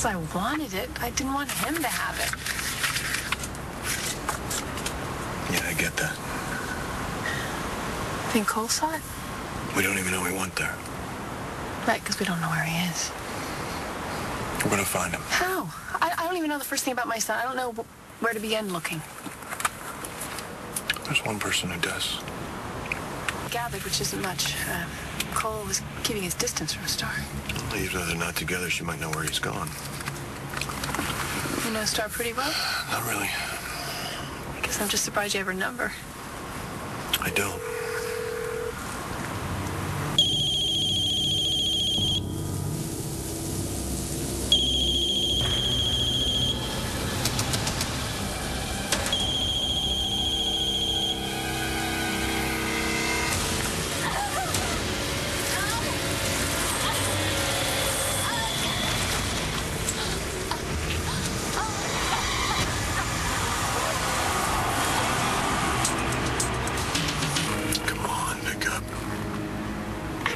because I wanted it. I didn't want him to have it. Yeah, I get that. Think Cole saw it? We don't even know he went there. Right, because we don't know where he is. We're gonna find him. How? I don't even know the first thing about my son. I don't know where to begin looking. There's one person who does. Gathered, which isn't much. Cole was keeping his distance from a Star. Even though they're not together, she might know where he's gone. You know Star pretty well? Not really. I guess I'm just surprised you have her number. I don't.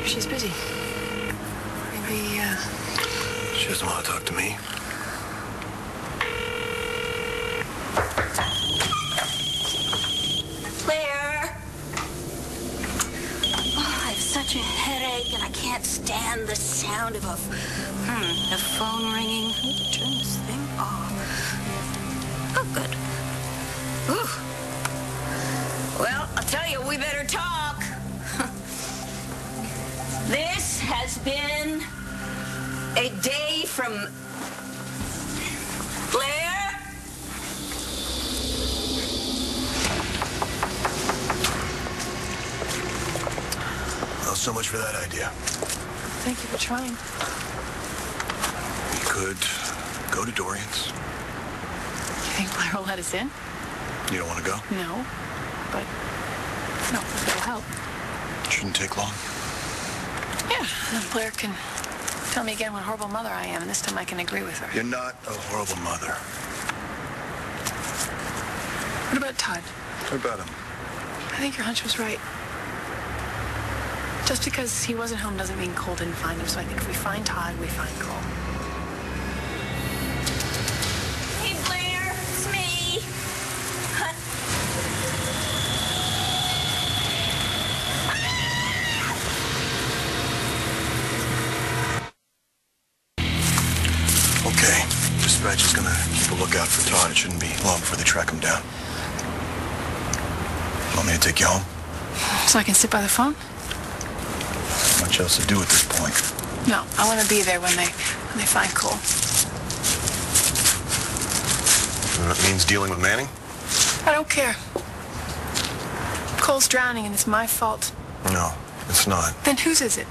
She's busy. Maybe, She doesn't want to talk to me. Blair! Oh, I have such a headache, and I can't stand the sound of a phone ringing. Let me turn this thing off. Oh, good. Whew. Well, I'll tell you, we better talk. This has been a day from Blair. Well, so much for that idea. Thank you for trying. We could go to Dorian's. You think Blair will let us in? You don't want to go? No, but no, it'll help. It shouldn't take long. Yeah, and Blair can tell me again what a horrible mother I am, and this time I can agree with her. You're not a horrible mother. What about Todd? What about him? I think your hunch was right. Just because he wasn't home doesn't mean Cole didn't find him, so I think if we find Todd, we find Cole. Hey, Blair, it's me. Okay. Dispatch is gonna keep a lookout for Todd. It shouldn't be long before they track him down. Want me to take you home? So I can sit by the phone? Not much else to do at this point. No, I want to be there when they find Cole. And that means dealing with Manning? I don't care. Cole's drowning and it's my fault. No, it's not. Then whose is it?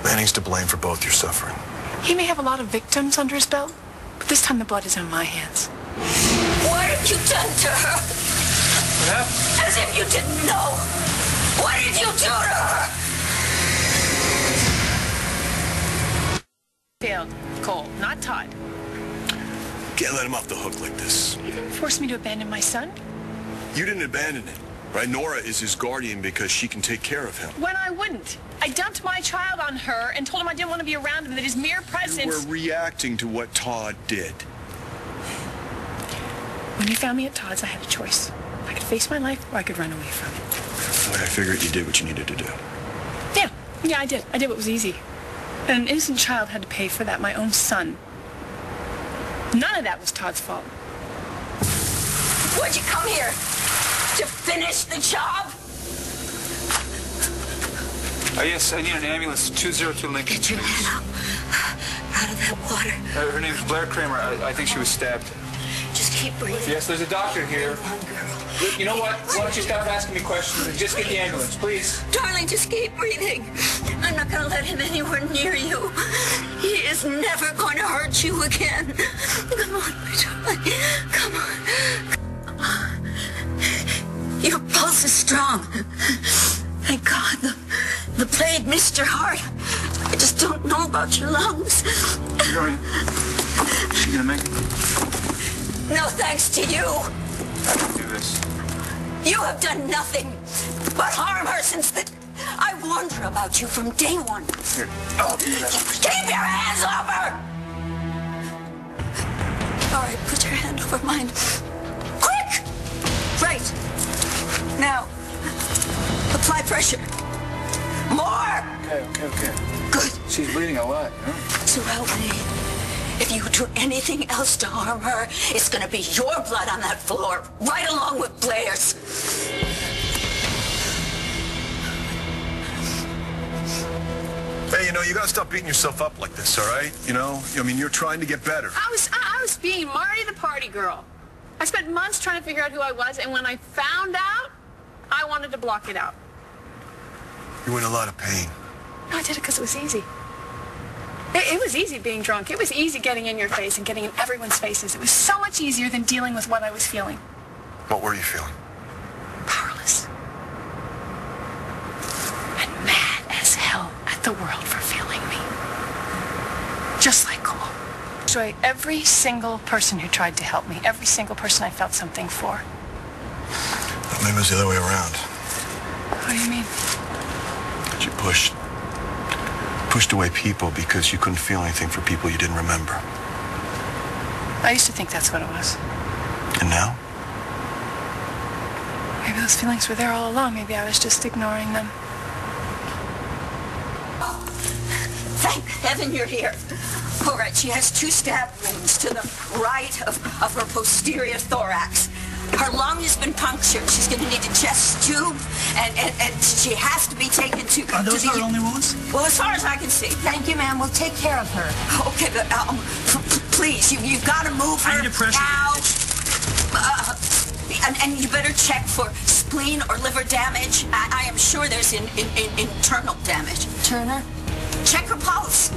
Manning's to blame for both your suffering. He may have a lot of victims under his belt, but this time the blood is on my hands. What have you done to her? What happened? As if you didn't know. What did you do to her? Failed. Cole, not Todd. Can't let him off the hook like this. You didn't force me to abandon my son. You didn't abandon him, right? Nora is his guardian because she can take care of him. When I wouldn't. I dumped my child on her and told him I didn't want to be around him, that his mere presence... You were reacting to what Todd did. When you found me at Todd's, I had a choice. I could face my life or I could run away from it. Well, I figured you did what you needed to do. Yeah, I did. I did what was easy. And an innocent child had to pay for that, my own son. None of that was Todd's fault. Would you come here to finish the job? Yes, I need an ambulance. 202 Lincoln. Get your hand out of that water. Her name's Blair Kramer. I think she was stabbed. Just keep breathing. Yes, there's a doctor here. Come on, girl. You know what? Why don't you stop asking me questions and just get the ambulance, please? Darling, just keep breathing. I'm not going to let him anywhere near you. He is never going to hurt you again. Come on, my darling. Come on. Your pulse is strong. Thank God. The blade missed your heart. I just don't know about your lungs. You gonna make it? No thanks to you. I can do this. You have done nothing but harm her since I warned her about you from day one. Here. Keep your hands off her! All right, put your hand over mine. Quick! Right. Now, apply pressure. More! Okay. Good. She's bleeding a lot, huh? So help me. If you do anything else to harm her, it's gonna be your blood on that floor, right along with Blair's. Hey, you gotta stop beating yourself up like this, all right? I mean, you're trying to get better. I was being Marty the party girl. I spent months trying to figure out who I was, and when I found out, I wanted to block it out. You were in a lot of pain. No, I did it because it was easy. It was easy being drunk. It was easy getting in your face and getting in everyone's faces. It was so much easier than dealing with what I was feeling. What were you feeling? Powerless. And mad as hell at the world for failing me. Just like Cole. Destroy every single person who tried to help me. Every single person I felt something for. Well, maybe it was the other way around. What do you mean? You pushed away people because you couldn't feel anything for people you didn't remember. I used to think that's what it was. And now? Maybe those feelings were there all along. Maybe I was just ignoring them. Thank heaven you're here. All right, she has 2 stab wounds to the right of her posterior thorax. Her lung has been punctured. She's going to need a chest tube, and she has to be taken to... Are those her only wounds? Well, as far as I can see. Thank you, ma'am. We'll take care of her. Okay, but please, you've got to move her I need a pressure now. And you better check for spleen or liver damage. I am sure there's internal damage. Turner? Check her pulse.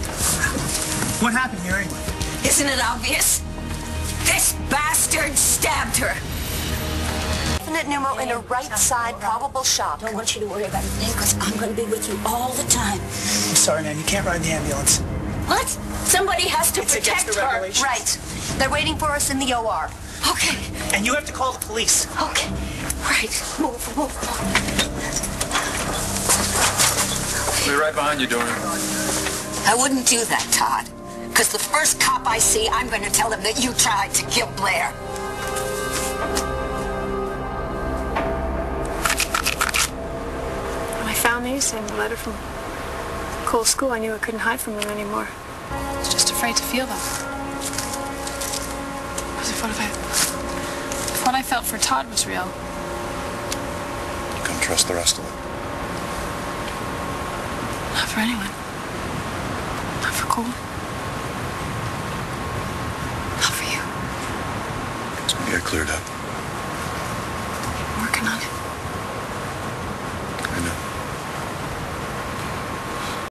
What happened here anyway? Isn't it obvious? This bastard stabbed her. Definite pneumo in her right side, probable shock. Don't want you to worry about a thing, because I'm going to be with you all the time. I'm sorry, ma'am. You can't ride the ambulance. What? Somebody has to protect her. Right. They're waiting for us in the OR. Okay. And you have to call the police. Okay. Right. Move. We'll be right behind you, Dorian. I wouldn't do that, Todd. Because the first cop I see, I'm going to tell him that you tried to kill Blair. When I found these and the letter from Cole's school, I knew I couldn't hide from them anymore. I was just afraid to feel them. Because if what I felt for Todd was real. You couldn't trust the rest of it. Not for anyone. Not for Cole. Not for you. It's gonna get cleared up. Working on it.